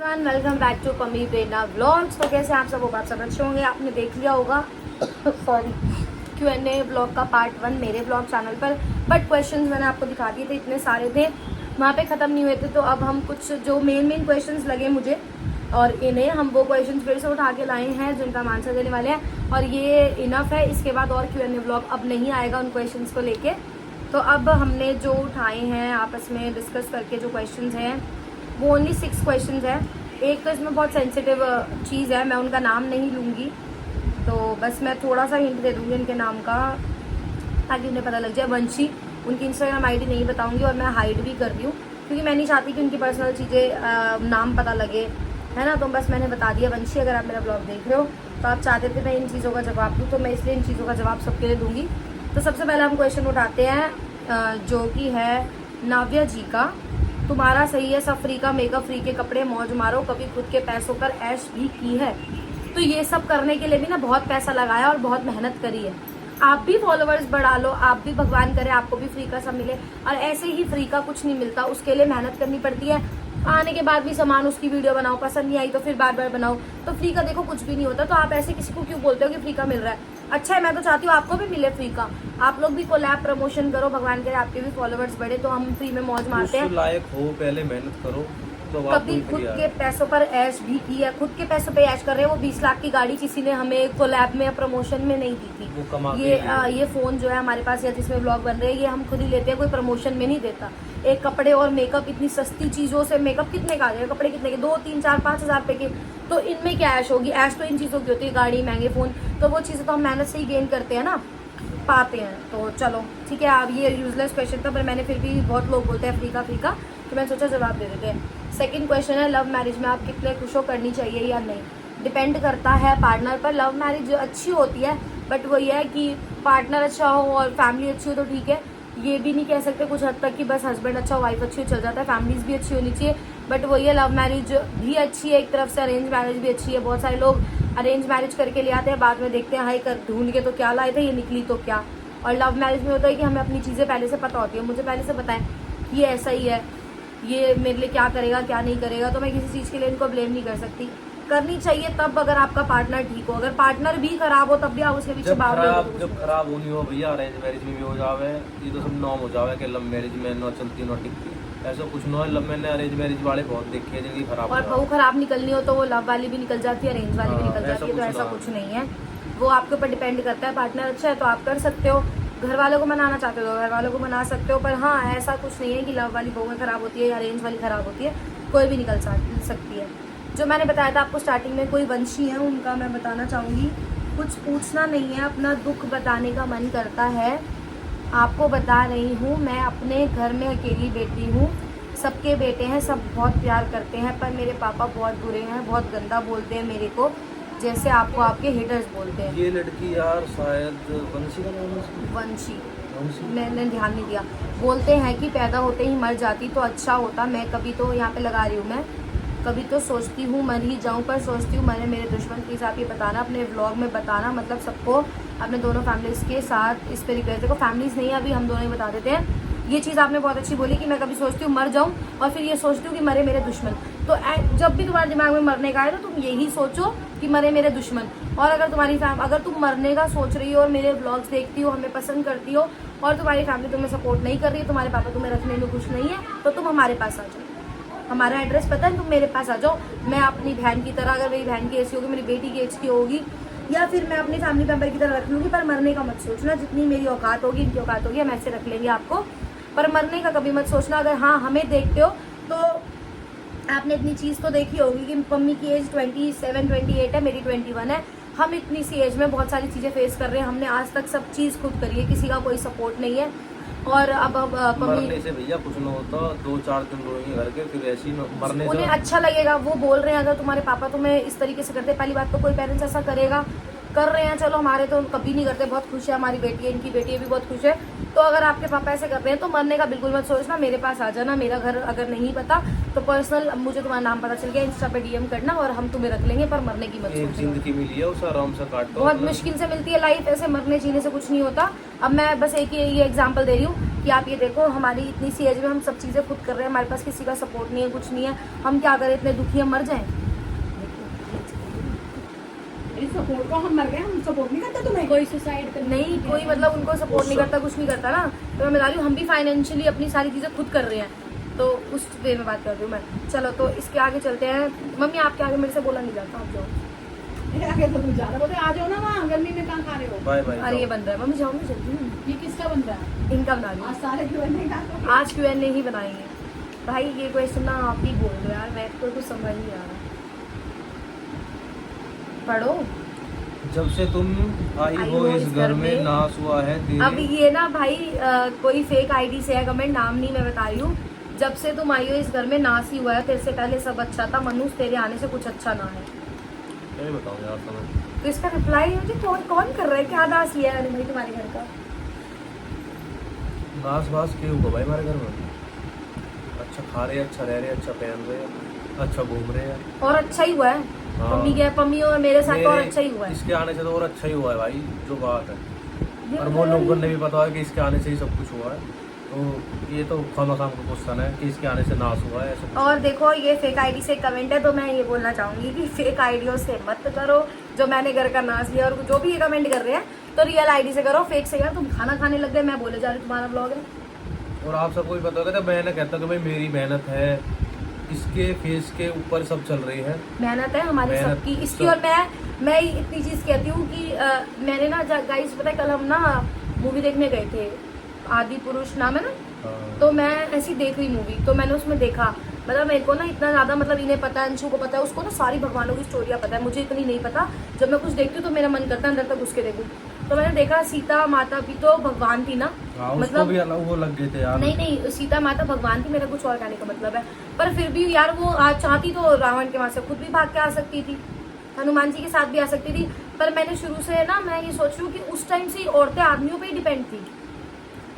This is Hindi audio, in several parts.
Everyone, welcome back to Pammi Prerna vlogs. तो कैसे आप सब होगा, आप सब अच्छे होंगे। आपने देख लिया होगा सॉरी Q&A ब्लॉग का पार्ट 1 मेरे ब्लॉग चैनल पर, बट क्वेश्चंस मैंने आपको दिखा दिए थे, इतने सारे थे वहाँ पे ख़त्म नहीं हुए थे। तो अब हम कुछ जो मेन क्वेश्चंस लगे मुझे और इन्हें हम वो क्वेश्चंस फिर से उठा के लाए हैं जिनका हम आंसर देने वाले हैं, और ये इनफ है। इसके बाद और Q&A ब्लॉग अब नहीं आएगा उन क्वेश्चंस को लेके। तो अब हमने जो उठाए हैं आपस में डिस्कस करके जो क्वेश्चंस हैं वो ओनली 6 क्वेश्चंस है। एक तो इसमें बहुत सेंसिटिव चीज़ है, मैं उनका नाम नहीं लूँगी, तो बस मैं थोड़ा सा हिंट दे दूँगी उनके नाम का ताकि उन्हें पता लग जाए। वंशी, उनकी इंस्टाग्राम आईडी नहीं बताऊँगी और मैं हाइड भी कर रही हूँ क्योंकि मैं नहीं चाहती कि उनकी पर्सनल चीज़ें नाम पता लगे, है ना। तो बस मैंने बता दिया। वंशी, अगर आप मेरा ब्लॉग देख रहे हो तो आप चाहते थे मैं इन चीज़ों का जवाब दूँ, तो मैं इसलिए इन चीज़ों का जवाब सबके लिए दूँगी। तो सबसे पहले हम क्वेश्चन उठाते हैं जो कि है नाव्या जी का। तुम्हारा सही है, सब फ्री का मेकअप, फ्री के कपड़े, मौज मारो, कभी खुद के पैसों पर ऐश भी की है। तो ये सब करने के लिए भी ना बहुत पैसा लगाया और बहुत मेहनत करी है। आप भी फॉलोअर्स बढ़ा लो, आप भी भगवान करे आपको भी फ्री का सब मिले, और ऐसे ही फ्री का कुछ नहीं मिलता, उसके लिए मेहनत करनी पड़ती है। आने के बाद भी सामान उसकी वीडियो बनाओ, पसंद नहीं आई तो फिर बार बार बनाओ। तो फ्री का देखो कुछ भी नहीं होता। तो आप ऐसे किसी को क्यों बोलते हो कि फ्री का मिल रहा है? अच्छा है, मैं तो चाहती हूँ आपको भी मिले फ्री का। आप लोग भी कोलैब प्रमोशन करो, भगवान करे आपके भी फॉलोअर्स बढ़े, तो हम फ्री में मौज मारते हैं। लायक हो, पहले मेहनत करो तो कभी खुद के पैसों पर ऐश भी की है। खुद के पैसों पे ऐश कर रहे हैं। वो 20 लाख की गाड़ी किसी ने हमें कोलैब में या प्रमोशन में नहीं दी थी। वो कमा ये फोन जो है हमारे पास या जिसमें ब्लॉग बन रहे हैं, ये हम खुद ही लेते हैं, कोई प्रमोशन में नहीं देता। एक कपड़े और मेकअप, इतनी सस्ती चीजों से मेकअप कितने का आ जाएगा, कपड़े कितने के, 2, 3, 4, 5 हजार रुपए के। तो इनमें क्या ऐश होगी? ऐश तो इन चीजों की होती है, गाड़ी, महंगे फोन। तो वो चीजें तो हम मेहनत से ही गेन करते हैं ना, पाते हैं। तो चलो ठीक है, अब ये यूजलेस क्वेश्चन था, पर मैंने फिर भी बहुत लोग बोलते हैं फ्री का, तो मैंने सोचा जवाब दे देते हैं। सेकंड क्वेश्चन है, लव मैरिज में आप कितने खुश हो, करनी चाहिए या नहीं? डिपेंड करता है पार्टनर पर। लव मैरिज अच्छी होती है, बट वो ये है कि पार्टनर अच्छा हो और फैमिली अच्छी हो तो ठीक है। ये भी नहीं कह सकते कुछ हद तक कि बस हस्बैंड अच्छा हो, वाइफ अच्छी हो, चल जाता है। फैमिलीज भी अच्छी होनी चाहिए, बट वो ये लव मैरिज भी अच्छी है एक तरफ से, अरेंज मैरिज भी अच्छी है। बहुत सारे लोग अरेंज मैरिज करके ले आते हैं, बाद में देखते हैं हाई कर ढूंढ के तो क्या लाए थे, ये निकली तो क्या। और लव मैरिज में होता है कि हमें अपनी चीज़ें पहले से पता होती है, मुझे पहले से पता है ये ऐसा ही है, ये मेरे लिए क्या करेगा क्या नहीं करेगा, तो मैं किसी चीज़ के लिए इनको ब्लेम नहीं कर सकती। करनी चाहिए तब अगर आपका पार्टनर ठीक हो। अगर पार्टनर भी खराब हो तब भी आप उसके पीछे भाग रहे हो। जब खराब होनी हो भैया, अरेंज मैरिज में भी हो जावे, ये तो सब नॉर्म हो जावे कि लव मैरिज में न चलती न टिकती, ऐसा कुछ न है। मैंने अरेंज मैरिज वाले बहुत देखे हैं जिनकी खराब, और बहू खराब निकलनी हो तो वो लव वाली भी निकल जाती है, अरेंज वाली भी निकल जाती है। तो ऐसा कुछ नहीं है, वो आपके ऊपर डिपेंड करता है। पार्टनर अच्छा है तो आप कर सकते हो, घर वालों को मनाना चाहते हो तो घर वालों को मना सकते हो, पर हाँ ऐसा कुछ नहीं है कि लव वाली बहू खराब होती है या अरेंज वाली खराब होती है, कोई भी निकल सकती है। जो मैंने बताया था आपको स्टार्टिंग में, कोई वंशी है उनका मैं बताना चाहूँगी, कुछ पूछना नहीं है, अपना दुख बताने का मन करता है। आपको बता रही हूँ, मैं अपने घर में अकेली बेटी हूँ, सबके बेटे हैं, सब बहुत प्यार करते हैं, पर मेरे पापा बहुत बुरे हैं, बहुत गंदा बोलते हैं मेरे को, जैसे आपको आपके हिटर्स बोलते हैं। ये लड़की यार शायद वंशी का नाम है। वंशी, मैंने ध्यान नहीं दिया। बोलते हैं कि पैदा होते ही मर जाती तो अच्छा होता। मैं कभी तो यहाँ पे लगा रही हूँ, मैं कभी तो सोचती हूँ मर ही जाऊँ, पर सोचती हूँ मरे मेरे दुश्मन। प्लीज़ आप ये बताना, अपने व्लॉग में बताना, मतलब सबको, अपने दोनों फैमिलीज़ के साथ इस पर रिक्वेस्ट। देखो फैमिलीज़ नहीं है, अभी हम दोनों ही बता देते हैं। ये चीज़ आपने बहुत अच्छी बोली कि मैं कभी सोचती हूँ मर जाऊँ और फिर ये सोचती हूँ कि मरे मेरे दुश्मन। तो जब भी तुम्हारे दिमाग में मरने का आए तो तुम यही सोचो कि मरे मेरे दुश्मन। और अगर अगर तुम मरने का सोच रही हो और मेरे ब्लॉग्स देखती हो, हमें पसंद करती हो, और तुम्हारी फैमिली तुम्हें सपोर्ट नहीं कर रही है, तुम्हारे पापा तुम्हें रखने में खुश नहीं है, तो तुम हमारे पास आ जाओ। हमारा एड्रेस पता है, तुम मेरे पास आ जाओ। मैं अपनी बहन की तरह, अगर मेरी बहन की ऐसी होगी, मेरी बेटी की एज की होगी, या फिर मैं अपनी फैमिली मेम्बर की तरह रख लूँगी, पर मरने का मत सोचना। जितनी मेरी औकात होगी, इनकी औकात होगी, हम ऐसे रख लेंगे आपको, पर मरने का कभी मत सोचना। अगर हाँ हमें देखते हो तो आपने इतनी चीज़ तो देखी होगी कि मम्मी की एज 27-28 है, मेरी 21 है। हम इतनी सी एज में बहुत सारी चीज़ें फेस कर रहे हैं, हमने आज तक सब चीज़ खुद करी है, किसी का कोई सपोर्ट नहीं है। और अब मरने से भैया कुछ न होता, 2-4 दिन रोएंगे घर के, फिर ऐसी मरने से उन्हें अच्छा लगेगा। वो बोल रहे हैं, अगर तुम्हारे पापा तुम्हें इस तरीके से करते, पहली बात तो कोई पेरेंट्स ऐसा करेगा, कर रहे हैं, चलो हमारे तो कभी नहीं करते, बहुत खुश है, हमारी बेटी है, इनकी बेटी भी बहुत खुश है। तो अगर आपके पापा ऐसे कर रहे हैं तो मरने का बिल्कुल मत सोचना, मेरे पास आ जाना। मेरा घर अगर नहीं पता तो पर्सनल मुझे तुम्हारा नाम पता चल गया, इंस्टा पे DM करना और हम तुम्हें रख लेंगे, पर मरने की मत सोचना। जिंदगी मिली है उसे आराम से काटो, बहुत मुश्किल से मिलती है लाइफ, ऐसे मरने जीने से कुछ नहीं होता। अब मैं बस एक ये एग्जाम्पल दे रही हूँ, कि आप ये देखो हमारी इतनी सी एज में हम सब चीज़ें खुद कर रहे हैं, हमारे पास किसी का सपोर्ट नहीं है, कुछ नहीं है, हम क्या करें, इतने दुखी हम मर जाएं। इस सपोर्ट को हम मर गए, हम सपोर्ट नहीं करते तुम्हें। कोई सुसाइड कर नहीं कोई मतलब उनको सपोर्ट नहीं करता, कुछ नहीं करता ना। तो मैं बता रही हूँ हम भी फाइनेंशियली अपनी सारी चीज़ें खुद कर रहे हैं, तो उस वे में बात कर रही हूँ मैं। चलो तो इसके आगे चलते हैं। मम्मी आपके आगे मेरे से बोला नहीं जाता, आप जाओ। आगे तो तुम ज्यादा बोलते, आ जाओ ना वहाँ, गर्मी में कहाँ खा रहे हो। Bye bye. अरे ये बन रहा है, मम्मी जाओ मैं चलती हूँ। ये किसका बन रहा है? इनका बना रही आज हूँ, सारे क्यों नहीं खा? आज Q&A ही बनाएंगे। भाई ये क्वेश्चन ना आप ही बोल दो यार, मैं तो कुछ समझ नहीं आ रहा। पढ़ो। जब से तुम आई हो इस घर में नाश हुआ है तेरे। अब ये ना भाई कोई फेक आईडी से है कमेंट, नाम नहीं मैं बता रही हूँ। जब से तुम आई हो इस घर में नाश ही हुआ है, तेरे से पहले सब अच्छा था, मनुष्य तेरे आने से कुछ अच्छा ना है। क्या बताऊँ यार समझ। तो इसका रिप्लाई मुझे कौन कर रहा है, क्या नाश लिया है भाई तुम्हारे घर का? नाश वास क्यों होगा भाई हमारे घर में? अच्छा खा रहे, अच्छा रह रहे, अच्छा पहन रहे, अच्छा घूम रहे हैं। और अच्छा ही हुआ है। हाँ। पम्मी और मेरे साथ तो और अच्छा ही हुआ है। इसके आने से तो और अच्छा ही हुआ है भाई, जो बात है। ये और वो लोगों ने भी पता है कि इसके आने से ही सब कुछ हुआ है। तो ये तो खाम का क्वेश्चन है कि इसके आने से नाश हुआ है ऐसा। और देखो ये फेक आईडी से कमेंट है, तो मैं ये बोलना चाहूंगी कि फेक आईडियों से मत करो। जो मैंने घर का नाश लिया, और जो भी ये कमेंट कर रहे हैं तो रियल आईडी से करो, फेक से यार तुम खाना खाने लग गए, मैं बोले जा रही तुम्हारा ब्लॉग है। और आप सबको भी पता होगा, मैंने कहता कि भाई मेरी मेहनत है, इसके फेस के ऊपर सब चल रही है। मेहनत है हमारी मेहनत सबकी इसकी। सब। और मैं इतनी चीज कहती हूँ कि मैंने ना गाइस पता है कल हम ना मूवी देखने गए थे, आदि पुरुष नाम है ना। हाँ। तो मैं ऐसी देख रही मूवी, तो मैंने उसमें देखा, मतलब मेरे को ना इतना ज्यादा, मतलब इन्हें पता है, अंशु को पता है, उसको ना सारी भगवानों की स्टोरियाँ पता है, मुझे इतनी नहीं पता। जब मैं कुछ देखती हूँ तो मेरा मन करता है अंदर तक घुस के देखूँ। तो मैंने देखा सीता माता भी तो भगवान थी ना, हाँ, उसको भी अलग वो लग गए थे यार। नहीं सीता माता भगवान थी, मेरा कुछ और कहने का मतलब है। पर फिर भी यार वो आज चाहती तो रावण के वहां से खुद भी भाग के आ सकती थी, हनुमान जी के साथ भी आ सकती थी। पर मैंने शुरू से ना मैं ये सोच रही हूँ कि उस टाइम से औरतें आदमियों पे ही डिपेंड थी,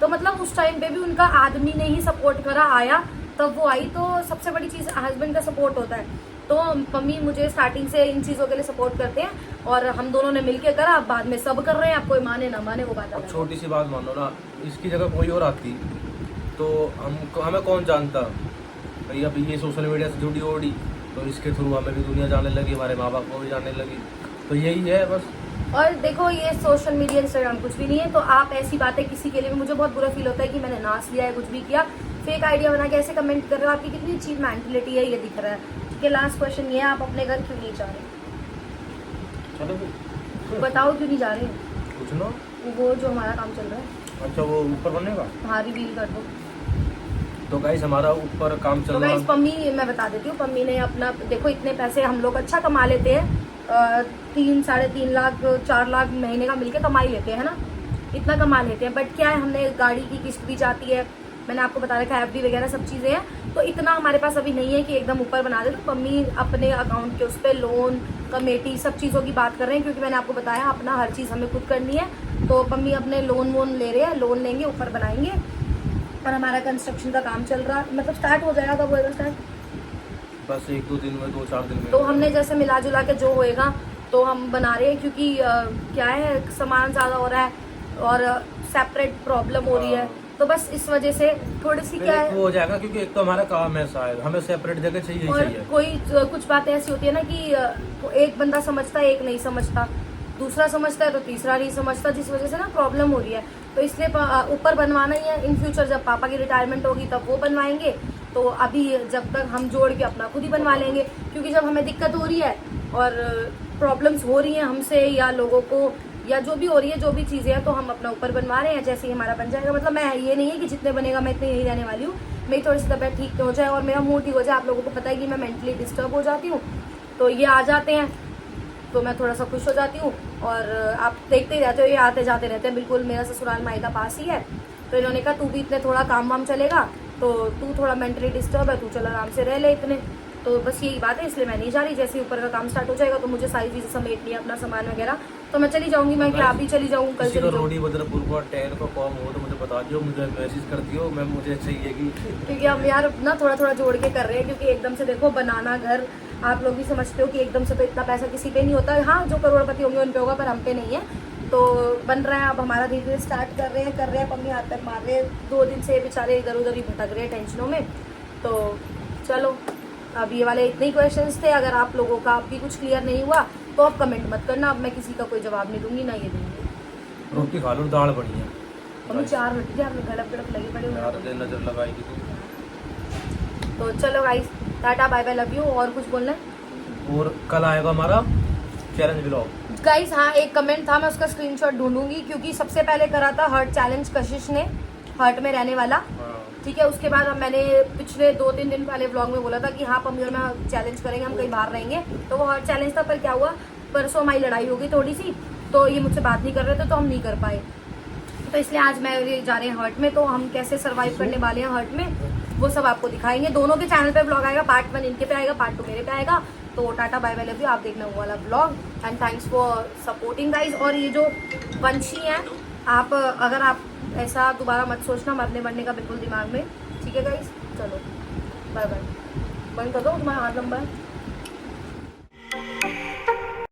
तो मतलब उस टाइम पे भी उनका आदमी ने ही सपोर्ट करा, आया तब वो आई। तो सबसे बड़ी चीज हस्बैंड का सपोर्ट होता है। तो मम्मी मुझे स्टार्टिंग से इन चीज़ों के लिए सपोर्ट करते हैं, और हम दोनों ने मिलके करा, अब बाद में सब कर रहे हैं। आप कोई माने ना माने वो बात अब है। छोटी सी बात मान लो ना, इसकी जगह कोई और आती तो हमें कौन जानता भाई। अब ये सोशल मीडिया से जुड़ी ओड़ी, तो इसके थ्रू हमें भी दुनिया जानने लगी, हमारे माँ बाप को भी जानने लगी। तो यही है बस। और देखो ये सोशल मीडिया इंस्टाग्राम कुछ भी नहीं है। तो आप ऐसी बातें किसी के लिए भी, मुझे बहुत बुरा फील होता है कि मैंने नाश लिया है, कुछ भी किया, फेक आइडिया बना के ऐसे कमेंट कर रहे हो। आपकी कितनी चीप मेंटलिटी है ये दिख रहा है। कि लास्ट क्वेश्चन ये है, आप अपने घर क्यों नहीं जा रहे? चलो फिर बताओ क्यों नहीं जा रहे? कुछ ना। वो जो हमारा काम चल रहा है, अच्छा वो ऊपर बनेगा, हाँ रिवील कर दो। तो गाइस हमारा ऊपर काम चल तो रहा गाइस पम्मी, मैं बता देती हूँ, पम्मी ने अपना, देखो इतने पैसे हम लोग अच्छा कमा लेते हैं, 3-3.5 लाख 4 लाख महीने का मिलके कमाई लेते हैं ना, इतना कमा लेते हैं। बट क्या है, हमने गाड़ी की किस्त भी जाती है, मैंने आपको बता रखा है, एफडी वगैरह सब चीज़ें हैं। तो इतना हमारे पास अभी नहीं है कि एकदम ऊपर बना दे। तो पम्मी अपने अकाउंट के उस पर लोन कमेटी सब चीज़ों की बात कर रहे हैं, क्योंकि मैंने आपको बताया अपना हर चीज़ हमें खुद करनी है। तो पम्मी अपने लोन वोन ले रहे हैं, लोन लेंगे, ऊपर बनाएंगे। और हमारा कंस्ट्रक्शन का काम चल रहा, मतलब स्टार्ट हो जाएगा। कब होएगा स्टार्ट? बस 1-2 दिन में, 2-4 दिन में। तो हमने जैसे मिला जुला के जो होएगा तो हम बना रहे हैं, क्योंकि क्या है, सामान ज़्यादा हो रहा है और सेपरेट प्रॉब्लम हो रही है। तो बस इस वजह से थोड़ी सी क्या है, वो हो जाएगा, क्योंकि एक तो हमारा काम ऐसा है, हमें सेपरेट जगह चाहिए ही और चाहिए। कोई कुछ बातें ऐसी होती है ना कि एक बंदा समझता है, एक नहीं समझता, दूसरा समझता है तो तीसरा नहीं समझता, जिस वजह से ना प्रॉब्लम हो रही है। तो इसलिए ऊपर बनवाना ही है। इन फ्यूचर जब पापा की रिटायरमेंट होगी तब वो बनवाएंगे। तो अभी जब तक हम जोड़ के अपना खुद ही बनवा लेंगे, क्योंकि जब हमें दिक्कत हो रही है और प्रॉब्लम्स हो रही हैं हमसे या लोगों को, या जो भी हो रही है, जो भी चीज़ें हैं, तो हम अपना ऊपर बनवा रहे हैं। जैसे ही हमारा बन जाएगा, मतलब मैं ये नहीं है कि जितने बनेगा मैं इतने यही रहने वाली हूँ। मेरी थोड़ी सी तबियत ठीक हो जाए और मेरा मूड ठीक हो जाए। आप लोगों को पता है कि मैं मेंटली डिस्टर्ब हो जाती हूँ, तो ये आ जाते हैं तो मैं थोड़ा सा खुश हो जाती हूँ। और आप देखते ही रहते हो, ये आते जाते रहते हैं। बिल्कुल मेरा ससुराल मायका पास ही है। तो इन्होंने कहा तू भी इतने थोड़ा काम वाम चलेगा, तो तू थोड़ा मेंटली डिस्टर्ब है, तू चल आराम से रह ले इतने। तो बस यही बात है, इसलिए मैं नहीं जा रही। जैसे ही ऊपर का काम स्टार्ट हो जाएगा तो मुझे सारी चीज़ें समेटनी है, अपना सामान वगैरह, तो मैं चली जाऊंगी। मैं क्या अभी चली जाऊँ, कल चली जाऊँ। रोडी बदरपुर को टैर को कॉम हो तो मुझे बता दियो, मुझे मैसेज कर दियो, मैं मुझे चाहिए कि, क्योंकि हम यार ना थोड़ा थोड़ा जोड़ के कर रहे हैं, क्योंकि एकदम से देखो बनाना घर, आप लोग भी समझते हो कि एकदम से तो इतना पैसा किसी पे नहीं होता है। हाँ जो करोड़पति होंगे उन पे होगा, पर हम पे नहीं है। तो बन रहा है, अब हमारा धीरे धीरे स्टार्ट कर रहे हैं। मम्मी हाथ पैर मार रहे हैं, 2 दिन से बेचारे इधर उधर ही भटक रहे हैं टेंशनों में। तो चलो, अब ये वाले इतने ही क्वेश्चंस थे। अगर आप लोगों का अब भी कुछ क्लियर नहीं हुआ तो आप कमेंट मत करना, अब मैं किसी का कोई जवाब नहीं दूंगी, ना ये दूंगी। रोटी खा लो, दाल बढ़िया। मम्मी 4 रोटी थी, आपने गड़प गड़प लगे पड़े यार हुए। दे नजर लगाएगी तू। तो चलो guys, tata bye bye, love you. और कुछ बोलना है और कल आएगा हमारा चैलेंज ब्लॉग गाइस? हाँ, एक कमेंट था, मैं उसका स्क्रीनशॉट ढूंढूंगी, क्योंकि सबसे पहले करा था हर्ट चैलेंज कशिश ने, हर्ट में रहने वाला। ठीक है, उसके बाद मैंने पिछले 2-3 दिन पहले व्लॉग में बोला था कि हाँ पम्मी और मैं चैलेंज करेंगे, हम कहीं बाहर रहेंगे, तो वो हर्ट चैलेंज था। पर क्या हुआ, परसों हमारी लड़ाई हो गई थोड़ी सी, तो ये मुझसे बात नहीं कर रहे थे, तो हम नहीं कर पाए। तो इसलिए आज मैं ये जा रहे हैं हर्ट में, तो हम कैसे सर्वाइव करने वाले हैं हर्ट में वो सब आपको दिखाएंगे। दोनों के चैनल पे ब्लॉग आएगा, पार्ट 1 इनके पे आएगा, पार्ट 2 मेरे पे आएगा। तो tata bye bye, love you. आप देखना वो वाला blog, and thanks for supporting guys. और ये जो पंछी हैं, आप अगर आप ऐसा दोबारा मत सोचना मरने का बिल्कुल दिमाग में, ठीक है गाइज? चलो बाय बाय, बंद कर दो, तुम्हारा हाथ लंबा है।